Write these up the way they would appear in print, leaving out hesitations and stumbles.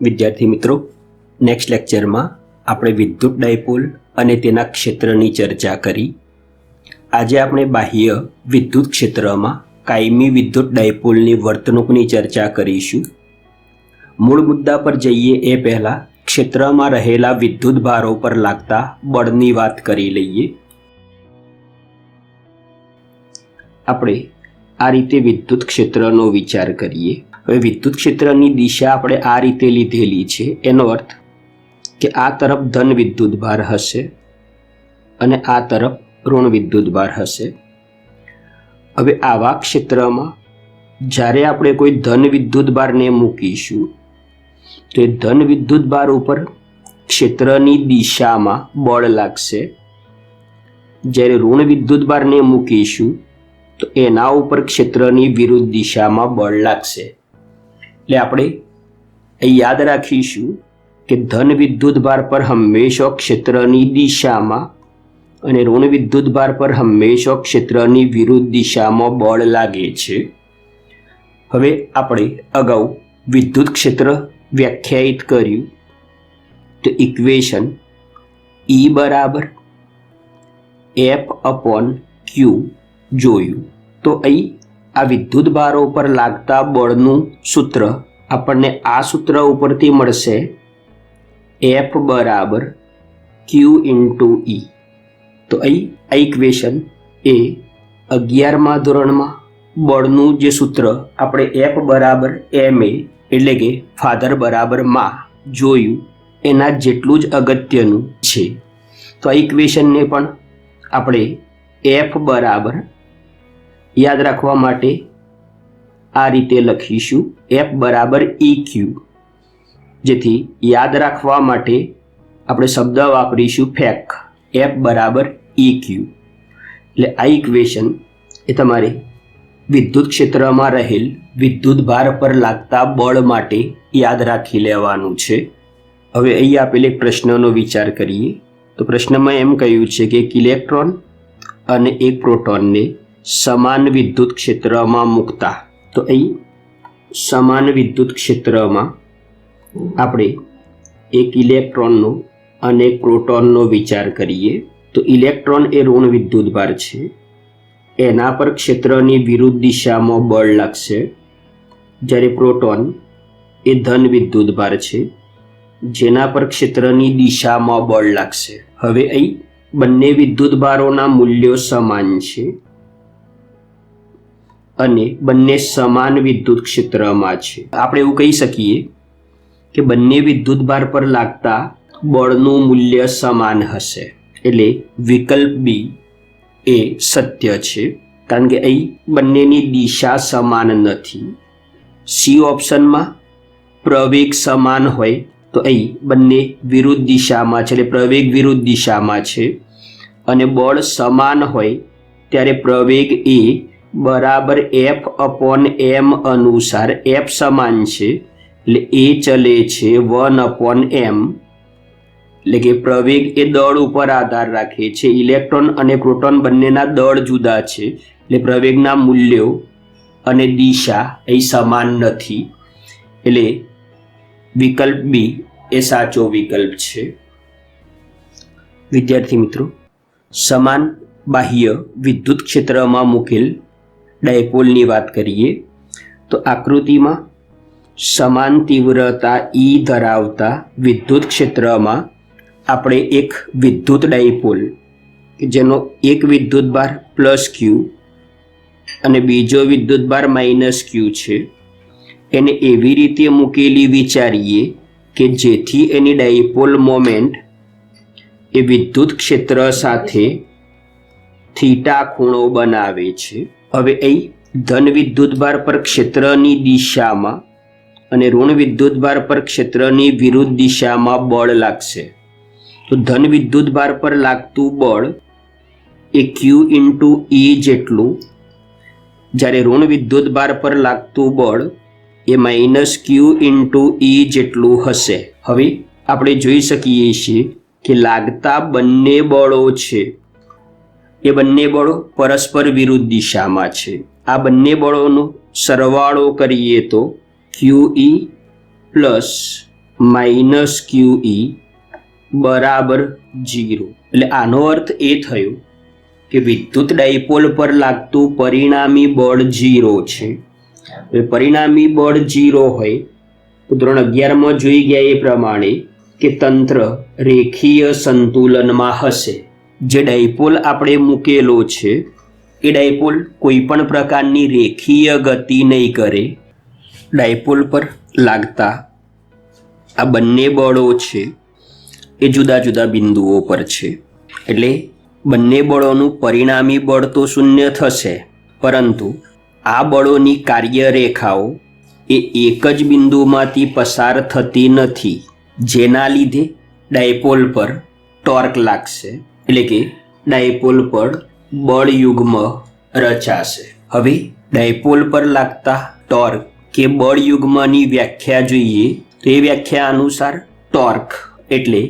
વિદ્યાર્થી મિત્રો, નેક્સ્ટ લેક્ચરમાં આપણે વિદ્યુત ડાયપોલ અને તેના ક્ષેત્રની ચર્ચા કરી. આજે આપણે બાહ્ય વિદ્યુત ક્ષેત્રમાં કાયમી વિદ્યુત ડાયપોલની વર્તણૂકની ચર્ચા કરીશું. મૂળ મુદ્દા પર જઈએ એ પહેલા ક્ષેત્રમાં રહેલા વિદ્યુત ભારો પર લાગતા બળની વાત કરી લઈએ. આપણે આ રીતે વિદ્યુત ક્ષેત્રનો વિચાર કરીએ. હવે વિદ્યુત ક્ષેત્રની દિશા આપણે આ રીતે લીધેલી છે. એનો અર્થ કે આ તરફ ધન વિદ્યુત ભાર હશે અને આ તરફ ઋણ વિદ્યુત ભાર હશે. હવે આવા ક્ષેત્રમાં જ્યારે આપણે કોઈ ધન વિદ્યુત ભારને મૂકીશું તો એ ધન વિદ્યુત ભાર ઉપર ક્ષેત્રની દિશામાં બળ લાગશે. જ્યારે ઋણ વિદ્યુત ભારને મૂકીશું તો એના ઉપર ક્ષેત્રની વિરુદ્ધ દિશામાં બળ લાગશે. એટલે આપણે યાદ રાખીશું કે ધન વિદ્યુત ભાર પર હંમેશા ક્ષેત્રની દિશામાં અને ઋણ વિદ્યુત ભાર પર હંમેશા ક્ષેત્રની વિરુદ્ધ દિશામાં બળ લાગે છે. હવે આપણે અગાઉ વિદ્યુત ક્ષેત્ર વ્યાખ્યાયિત કર્યું તો ઇક્વેશન E બરાબર F/Q જોયું. તો અહીં આ વિદ્યુત ભારો પર લાગતા બળનું સૂત્ર આપણને આ સૂત્ર ઉપરથી મળશે, F બરાબર Q × E. તો અહીં આ ઇક્વેશન એ 11મા ધોરણમાં બળનું જે સૂત્ર આપણે F બરાબર ma એટલે કે ફાધર બરાબર માં જોયું એના જેટલું જ અગત્યનું છે. તો આ ઇક્વેશનને પણ આપણે F બરાબર યાદ રાખવા માટે આ રીતે લખીશું, F બરાબર EQ. જેથી યાદ રાખવા માટે આપણે શબ્દ વાપરીશું ફેક, F બરાબર EQ. એટલે આ ઇક્વેશન એ તમારે વિદ્યુત ક્ષેત્રમાં રહેલ વિદ્યુત ભાર પર લાગતા બળ માટે યાદ રાખી લેવાનું છે. હવે અહીં આપેલ એક પ્રશ્નનો વિચાર કરીએ. તો પ્રશ્નમાં એમ કહ્યું છે કે એક ઇલેક્ટ્રોન અને એક પ્રોટોનને સમાન વિદ્યુત ક્ષેત્રમાં મૂકતા. તો અહીં સમાન વિદ્યુત ક્ષેત્રમાં આપણે એક ઇલેક્ટ્રોનનો અને એક પ્રોટોનનો વિચાર કરીએ. તો ઇલેક્ટ્રોન એ ઋણ વિદ્યુત ભાર છે, એના પર ક્ષેત્રની વિરુદ્ધ દિશામાં બળ લાગશે. જ્યારે પ્રોટોન એ ધન વિદ્યુત ભાર છે, જેના પર ક્ષેત્રની દિશામાં બળ લાગશે. હવે અહીં બંને વિદ્યુત ભારોના મૂલ્યો સમાન છે અને બંને સમાન વિદ્યુત ક્ષેત્રમાં છે. આપણે એવું કહી શકીએ કે બંને વિદ્યુત ભાર પર લાગતા બળનું મૂલ્ય સમાન હશે. એટલે વિકલ્પ બી એ સત્ય છે, કારણ કે અહીં બંનેની દિશા સમાન નથી. સી ઓપ્શનમાં પ્રવેગ સમાન હોય તો અહીં બંને વિરુદ્ધ દિશામાં છે, એટલે પ્રવેગ વિરુદ્ધ દિશામાં છે. અને બળ સમાન હોય ત્યારે પ્રવેગ એ બરાબર F/m અનુસાર F સમાન છે એટલે એ ચલે છે 1/m. એટલે કે પ્રવેગ એ દળ ઉપર આધાર રાખે છે. ઇલેક્ટ્રોન અને પ્રોટોન બંનેના દળ જુદા છે, એટલે પ્રવેગના મૂલ્યો અને દિશા એ સમાન નથી. એટલે વિકલ્પ બી એ સાચો વિકલ્પ છે. વિદ્યાર્થી મિત્રો, સમાન બાહ્ય વિદ્યુત ક્ષેત્રમાં મૂકેલ ડાયપોલની વાત કરીએ. તો આકૃતિમાં સમાન તીવ્રતા E ધરાવતા વિદ્યુત ક્ષેત્રમાં આપણે એક વિદ્યુત ડાયપોલ જેનો એક વિદ્યુત ભાર +Q અને બીજો વિદ્યુત ભાર -Q છે, એને એવી રીતે મૂકેલી વિચારીએ કે જેથી એની ડાયપોલ મોમેન્ટ એ વિદ્યુત ક્ષેત્ર સાથે થીટા ખૂણો બનાવે છે. હવે અહીં ધન વિદ્યુત ભાર પર ક્ષેત્રની દિશામાં અને ઋણ વિદ્યુત ભાર પર ક્ષેત્રની વિરુદ્ધ દિશામાં બળ લાગશે. તો ધન વિદ્યુત ભાર પર લાગતું બળ એ Q × E જેટલું, જ્યારે ઋણ વિદ્યુત ભાર પર લાગતું બળ એ -Q × E જેટલું હશે. હવે આપણે જોઈ શકીએ છીએ કે લાગતા બંને બળો છે એ બંને બળો પરસ્પર વિરુદ્ધ દિશામાં છે. આ બંને બળોનો સરવાળો કરીએ તો QE + માઇનસ QE બરાબર 0. એટલે આનો અર્થ એ થયો કે વિદ્યુત ડાયપોલ પર લાગતું પરિણામી બળ 0 છે. પરિણામી બળ 0 હોય તો ધોરણ 11માં જોઈ ગયા એ પ્રમાણે કે તંત્ર રેખીય સંતુલનમાં હશે. જે ડાયપોલ આપણે મૂકેલો છે એ ડાયપોલ કોઈ પણ પ્રકારની રેખીય ગતિ નહીં કરે. ડાયપોલ પર લાગતા આ બંને બળો છે એ જુદા જુદા બિંદુઓ પર છે. એટલે બંને બળોનું પરિણામી બળ તો શૂન્ય થશે, પરંતુ આ બળોની કાર્યરેખાઓ એ એક જ બિંદુમાંથી પસાર થતી નથી, જેના લીધે ડાયપોલ પર ટોર્ક લાગશે. એટલે કે ડાયપોલ પર બળયુગ્મ રચાશે. હવે ડાયપોલ પર લાગતા ટોર્ક કે બળયુગ્મની વ્યાખ્યા જોઈએ તો એ વ્યાખ્યા અનુસાર ટોર્ક એટલે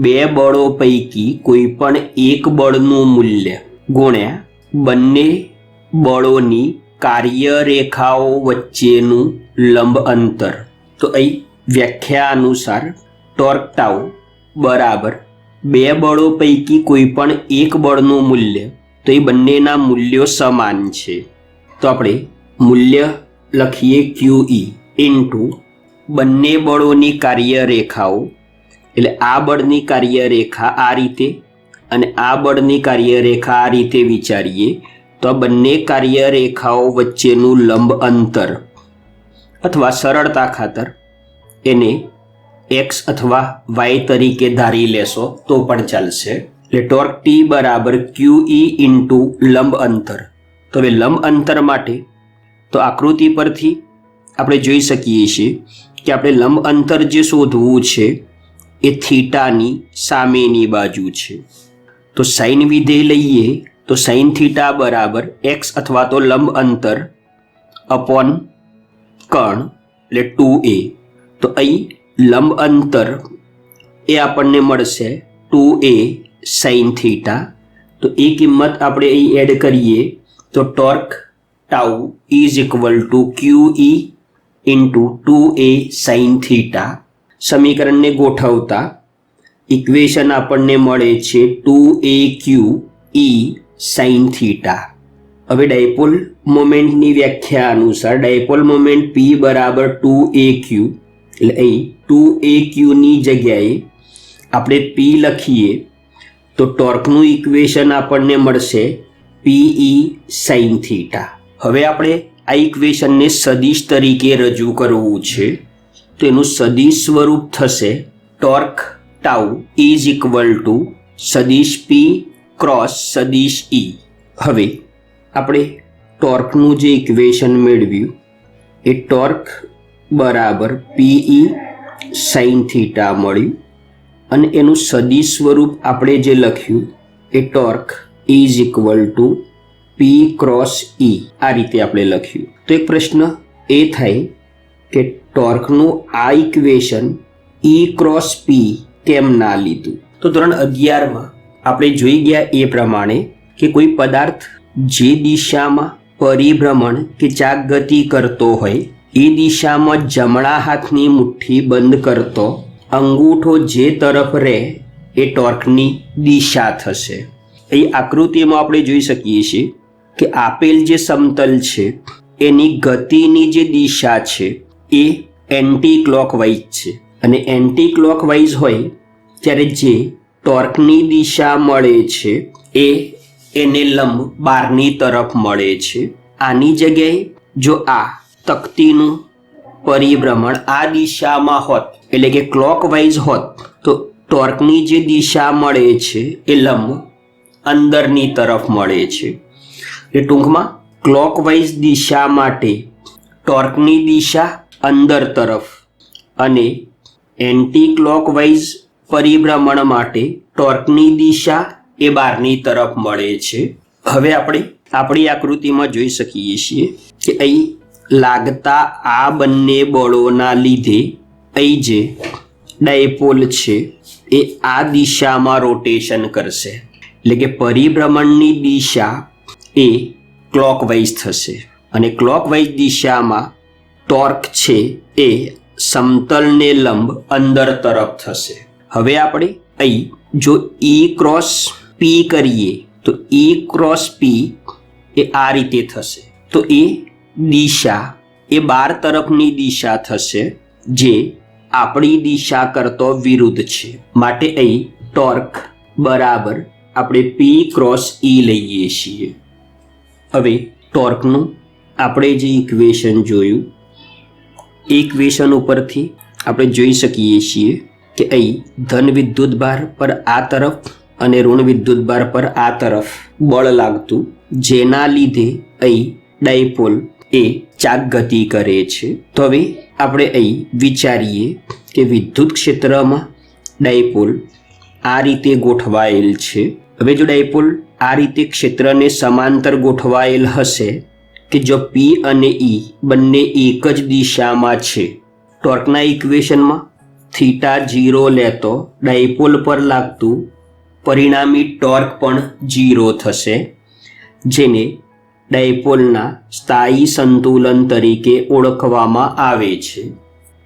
બે બળો પૈકી કોઈ પણ એક બળનું મૂલ્ય ગુણ્યા બંને બળોની કાર્યરેખાઓ વચ્ચેનું લંબ અંતર. તો અહીં વ્યાખ્યા અનુસાર ટોર્ક ટાઉ બરાબર બે બળો પૈકી કોઈ પણ એક બળનું મૂલ્ય, તો એ બંનેના મૂલ્યો સમાન છે. તો આપણે મૂલ્ય લખીએ QE ઇન્ટુ બંને બળોની કાર્યરેખાઓ. એટલે આ બળની કાર્યરેખા આ રીતે અને આ બળની કાર્યરેખા આ રીતે વિચારીએ તો આ બંને કાર્યરેખાઓ વચ્ચેનું લંબ અંતર, અથવા સરળતા ખાતર એને x અથવા y તરીકે ધારી લેશો તો પણ ચાલશે. એટલે ટોર્ક T બરાબર QE ઇન્ટુ લંબ અંતર. તો હવે લંબ અંતર માટે તો આકૃતિ પરથી આપણે જોઈ શકીએ છીએ કે આપણે લંબ અંતર જે શોધવું છે એ થીટાની સામેની બાજુ છે. તો સાઇન વિધેય લઈએ તો સાઇન થીટા બરાબર x અથવા તો લંબ અંતર અપોન કર્ણ એટલે 2a. તો અહીં લંબ અંતર એ આપણને મળશે 2a સાઇન થીટા. તો એ કિંમત આપણે અહીં એડ કરીએ તો torque tau is equal two QE into 2a sine theta. સમીકરણને ગોઠવતા ઇક્વેશન આપણને મળે છે 2aqE સાઇન થીટા. હવે ડાયપોલ મોમેન્ટની વ્યાખ્યા અનુસાર ડાયપોલ મોમેન્ટ P બરાબર 2aq. એટલે અહીં 2aqની જગ્યાએ આપણે P લખીએ તો ટોર્કનું ઇક્વેશન આપણને મળશે PE સાઇન થીટા. હવે આપણે આ ઇક્વેશનને સદિશ તરીકે રજૂ કરવું છે તો એનું સદિશ સ્વરૂપ થશે torque tau is equal to સદિશ P ક્રોસ સદિશ E. હવે આપણે ટોર્કનું જે ઇક્વેશન મેળવ્યું એ ટોર્ક બરાબર PE સાઇન થીટા મળ્યું અને એનું સદિશ સ્વરૂપ આપણે જે લખ્યું એ torque is equal to P cross E આ રીતે આપણે લખ્યું. તો એક પ્રશ્ન એ થાય કે ટોર્કનું આ ઇક્વેશન E ક્રોસ P કેમ ના લીધું? તો ધોરણ 11માં આપણે જોઈ ગયા એ પ્રમાણે કે કોઈ પદાર્થ જે દિશામાં પરિભ્રમણ કે ચાક ગતિ કરતો હોય એ દિશામાં જમણા હાથની મુઠ્ઠી બંધ કરતો અંગૂઠો જે તરફ રહે એ ટોર્કની દિશા થશે. અહીં આકૃતિમાં આપણે જોઈ શકીએ છીએ કે આપેલ જે સમતલ છે એની ગતિની જે દિશા છે એ એન્ટી ક્લોકવાઇઝ છે, અને એન્ટી ક્લોકવાઇઝ હોય ત્યારે જે ટોર્કની દિશા મળે છે એ એને લંબ બહારની તરફ મળે છે. આની જગ્યાએ જો આ તકતીનું પરિભ્રમણ આ દિશામાં હોત એટલે કે ક્લોકવાઇઝ હોત તો ટોર્કની જે દિશા મળે છે એ લંબ અંદરની તરફ મળે છે. એ ટૂંકમાં ક્લોકવાઇઝ દિશા માટે ટોર્કની દિશા અંદર તરફ અને એન્ટી ક્લોકવાઇઝ પરિભ્રમણ માટે ટોર્કની દિશા એ બહારની તરફ મળે છે. હવે આપણે આપણી આકૃતિમાં જોઈ શકીએ છીએ કે અહીં લાગતા આ બંને બળોના લીધે અહીં જે ડાયપોલ છે એ આ દિશામાં રોટેશન કરશે. એટલે કે પરિભ્રમણની દિશા એ ક્લોકવાઇઝ થશે અને ક્લોકવાઇઝ દિશામાં ટોર્ક છે એ સમતલને લંબ અંદર તરફ થશે. હવે આપણે અહીં જો E ક્રોસ P કરીએ તો E ક્રોસ P એ આ રીતે થશે. તો એ દિશા એ 12 તરફની દિશા થશે જે આપણી દિશા કરતો વિરુદ્ધ છે. માટે અહીં ટોર્ક બરાબર આપણે P ક્રોસ E લઈએ છીએ. હવે ટોર્કનું આપણે જે ઇક્વેશન જોયું એ ઇક્વેશન ઉપરથી આપણે જોઈ શકીએ છીએ કે અહીં ધન વિદ્યુત ભાર પર આ તરફ અને ઋણ વિદ્યુત ભાર પર આ તરફ બળ લાગતું, જેના લીધે અહીં ડાયપોલ એ ચાક ગતિ કરે છે. તો હવે આપણે અહીં વિચારીએ કે વિદ્યુત ક્ષેત્રમાં ડાયપોલ આ રીતે ગોઠવાયેલ છે. હવે જો ડાયપોલ આ રીતે ક્ષેત્રને સમાંતર ગોઠવાયેલ હશે કે જો P અને E બંને એક જ દિશામાં છે, ટોર્કના ઇક્વેશનમાં થીટા 0 લેતો ડાયપોલ પર લાગતું પરિણામી ટોર્ક પણ 0 થશે, જેને ડાયપોલના સ્થાયી સંતુલન તરીકે ઓળખવામાં આવે છે.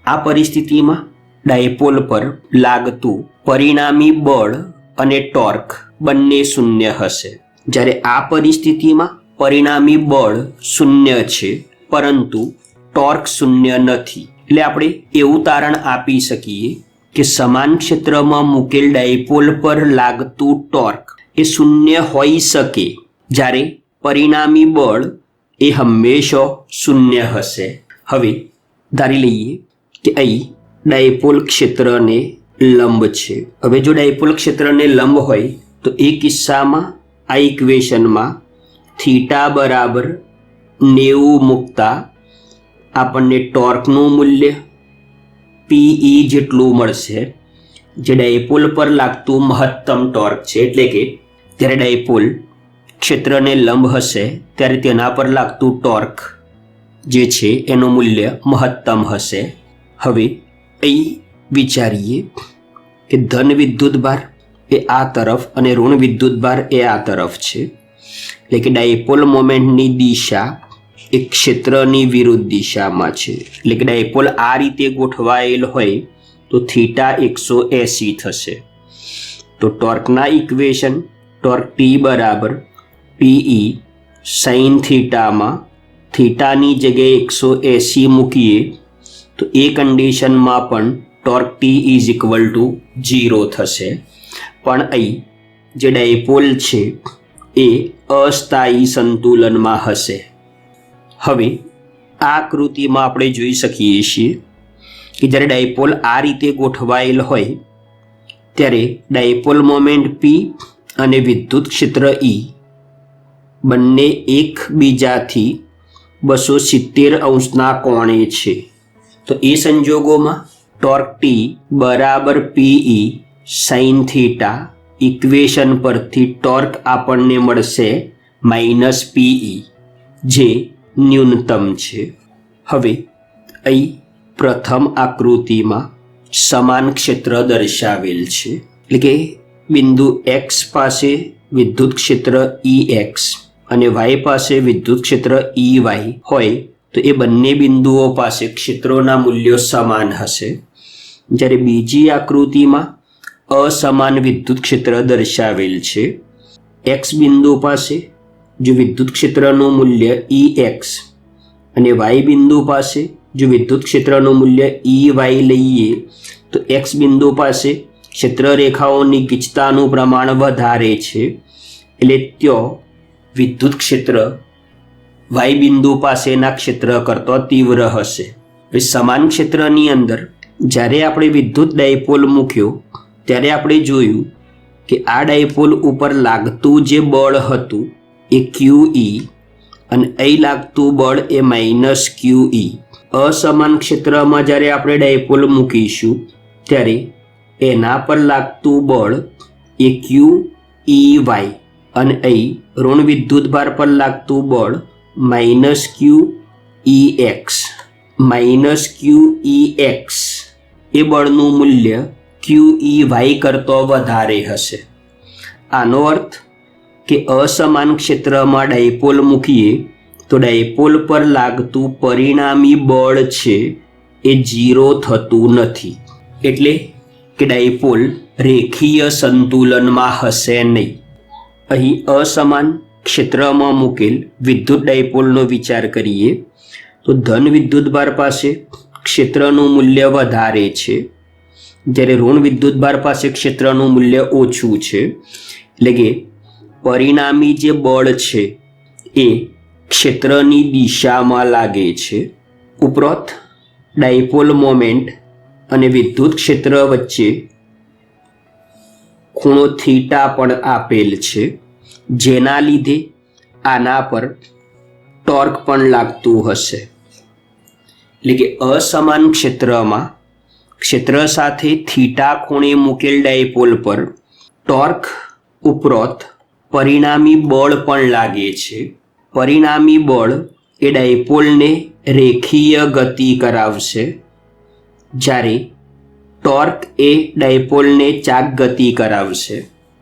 આ પરિસ્થિતિમાં ડાયપોલ પર લાગતું પરિણામી બળ અને ટોર્ક બંને શૂન્ય હશે. જ્યારે આ પરિસ્થિતિમાં પરિણામી બળ શૂન્ય છે પરંતુ ટોર્ક શૂન્ય નથી. એટલે આપણે એવું તારણ આપી શકીએ કે સમાન ક્ષેત્રમાં મૂકેલ ડાયપોલ પર લાગતું ટોર્ક એ શૂન્ય હોઈ શકે, જ્યારે પરિણામી બળ એ હંમેશા શૂન્ય હશે. હવે ધારી લઈએ કે અહીં ડાયપોલ ક્ષેત્રને લંબ છે. હવે જો ડાયપોલ ક્ષેત્રને લંબ હોય તો એ કિસ્સામાં આ ઇક્વેશનમાં થીટા બરાબર 90 મૂકતા આપણને ટોર્કનું મૂલ્ય PE જેટલું મળશે, જે ડાયપોલ પર લાગતું મહત્તમ ટોર્ક છે. એટલે કે જ્યારે ડાયપોલ ક્ષેત્રને લંબ હશે ત્યારે તેના પર લાગતું ટોર્ક જે છે એનું મૂલ્ય મહત્તમ હશે. હવે અહીં વિચારીએ કે ધન વિદ્યુત ભાર એ આ તરફ અને ઋણ વિદ્યુત ભાર એ આ તરફ છે. એટલે કે ડાયપોલ મોમેન્ટની દિશા એ ક્ષેત્રની વિરુદ્ધ દિશામાં છે. એટલે કે ડાયપોલ આ રીતે ગોઠવાયેલ હોય તો થીટા 180 થશે. તો ટોર્કના ઇક્વેશન ટોર્ક T બરાબર PE સાઇન થીટામાં થીટાની જગ્યાએ 180 મૂકીએ તો એ કન્ડિશનમાં પણ torque T is equal two 0 થશે. પણ અહીં જે ડાયપોલ છે એ અસ્થાયી સંતુલનમાં હશે. હવે આ આકૃતિમાં આપણે જોઈ શકીએ છીએ કે જ્યારે ડાયપોલ આ રીતે ગોઠવાયેલ હોય ત્યારે ડાયપોલ મોમેન્ટ P અને વિદ્યુત ક્ષેત્ર E બંને એકબીજાથી 270 અંશના કોણે છે. તો એ સંજોગોમાં ટોર્ક T બરાબર PE સાઇન થીટા ઇક્વેશન પરથી ટોર્ક આપણને મળશે -PE, જે ન્યૂનતમ છે. હવે અહીં પ્રથમ આકૃતિમાં સમાન ક્ષેત્ર દર્શાવેલ છે. એટલે કે બિંદુ X પાસે વિદ્યુત ક્ષેત્ર EX અને Y પાસે વિદ્યુત ક્ષેત્ર EY હોય તો એ બંને બિંદુઓ પાસે ક્ષેત્રોના મૂલ્યો સમાન હશે. જ્યારે બીજી આકૃતિમાં અસમાન વિદ્યુત ક્ષેત્ર દર્શાવેલ છે. X બિંદુ પાસે જો વિદ્યુત ક્ષેત્રનું મૂલ્ય EX અને Y બિંદુ પાસે જો વિદ્યુત ક્ષેત્રનું મૂલ્ય EY લઈએ તો X બિંદુ પાસે ક્ષેત્ર રેખાઓની ગીચતાનું પ્રમાણ વધારે છે, એટલે ત્યાં વિદ્યુત ક્ષેત્ર Y બિંદુ પાસેના ક્ષેત્ર કરતાં તીવ્ર હશે. હવે સમાન ક્ષેત્રની અંદર જ્યારે આપણે વિદ્યુત ડાયપોલ મૂક્યો ત્યારે આપણે જોયું કે આ ડાયપોલ ઉપર લાગતું જે બળ હતું એ QE અને અહીં લાગતું બળ એ -QE. અસમાન ક્ષેત્રમાં જ્યારે આપણે ડાયપોલ મૂકીશું ત્યારે એના પર લાગતું બળ એ QEY અને અહીં ઋણ વિદ્યુત ભાર પર લાગતું બળ -QEX એ બળનું મૂલ્ય QEY કરતો વધારે હશે. આનો અર્થ કે અસમાન ક્ષેત્રમાં ડાયપોલ મૂકીએ તો ડાયપોલ પર લાગતું પરિણામી બળ છે એ 0 થતું નથી, એટલે કે ડાયપોલ રેખીય સંતુલનમાં હશે નહીં. અહીં અસમાન ક્ષેત્રમાં મૂકેલ વિદ્યુત ડાયપોલનો વિચાર કરીએ તો ધન વિદ્યુતભાર પાસે ક્ષેત્રનું મૂલ્ય વધારે છે, જ્યારે ઋણ વિદ્યુતભાર પાસે ક્ષેત્રનું મૂલ્ય ઓછું છે. એટલે કે પરિણામી જે બળ છે એ ક્ષેત્રની દિશામાં લાગે છે. ઉપરોક્ત ડાયપોલ મોમેન્ટ અને વિદ્યુત ક્ષેત્ર વચ્ચે ખૂણો થીટા પણ આપેલ છે, જેના લીધે આના પર ટોર્ક પણ લાગતું હશે. એટલે કે અસમાન ક્ષેત્રમાં ક્ષેત્ર સાથે થીટા ખૂણે મૂકેલ ડાયપોલ પર ટોર્ક ઉપરોક્ત પરિણામી બળ પણ લાગે છે. પરિણામી બળ એ ડાયપોલને રેખીય ગતિ કરાવશે, જ્યારે ટોર્ક એ ડાયપોલને ચાક ગતિ કરાવશે.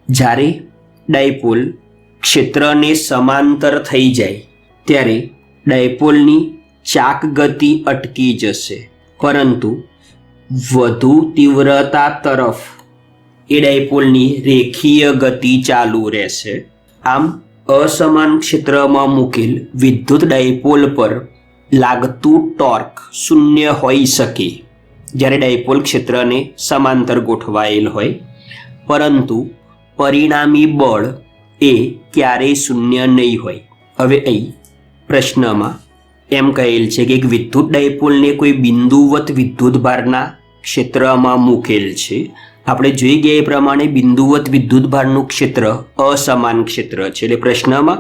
જ્યારે ડાયપોલ ક્ષેત્રને સમાંતર થઈ જાય ત્યારે ડાયપોલની ચાક ગતિ અટકી જશે, પરંતુ વધુ તીવ્રતા તરફ એ ડાયપોલની રેખીય ગતિ ચાલુ રહેશે. આમ અસમાન ક્ષેત્રમાં મૂકેલ વિદ્યુત ડાયપોલ પર લાગતું ટોર્ક શૂન્ય હોઈ શકે જ્યારે ડાયપોલ ક્ષેત્રને સમાંતર ગોઠવાયેલ હોય, પરંતુ પરિણામી બળ એ ક્યારેય શૂન્ય નહીં હોય. હવે અહીં પ્રશ્નમાં એમ કહેલ છે કે એક વિદ્યુત ડાયપોલને કોઈ બિંદુવત વિદ્યુતભારના ક્ષેત્રમાં મૂકેલ છે. આપણે જોઈ ગયા એ પ્રમાણે બિંદુવત વિદ્યુતભારનું ક્ષેત્ર અસમાન ક્ષેત્ર છે. એટલે પ્રશ્નમાં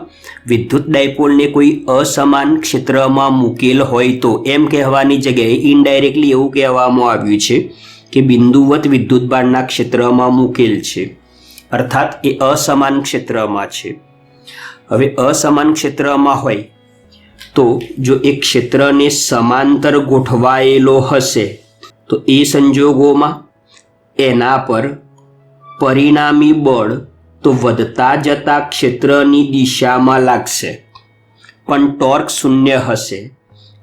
વિદ્યુત ડાયપોલને કોઈ અસમાન ક્ષેત્રમાં મૂકેલ હોય તો એમ કહેવાની જગ્યાએ ઇનડાયરેક્ટલી એવું કહેવામાં આવ્યું છે કે બિંદુવત વિદ્યુતભારના ક્ષેત્રમાં મૂકેલ છે, અર્થાત એ અસમાન ક્ષેત્રમાં છે. હવે અસમાન ક્ષેત્રમાં હોય તો જો એ ક્ષેત્રને સમાંતર ગોઠવાયેલો હશે તો એ સંજોગોમાં એના પર પરિણામી બળ તો વધતા જતા ક્ષેત્રની દિશામાં લાગશે, પણ ટોર્ક શૂન્ય હશે.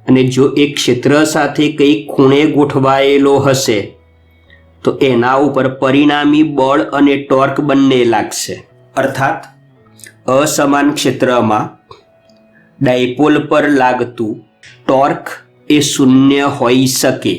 અને જો એ ક્ષેત્ર સાથે કંઈ ખૂણે ગોઠવાયેલો હશે તો એના ઉપર પરિણામી બળ અને ટોર્ક બંને લાગશે. અર્થાત અસમાન ક્ષેત્રમાં ડાયપોલ પર લાગતું ટોર્ક એ શૂન્ય હોઈ શકે.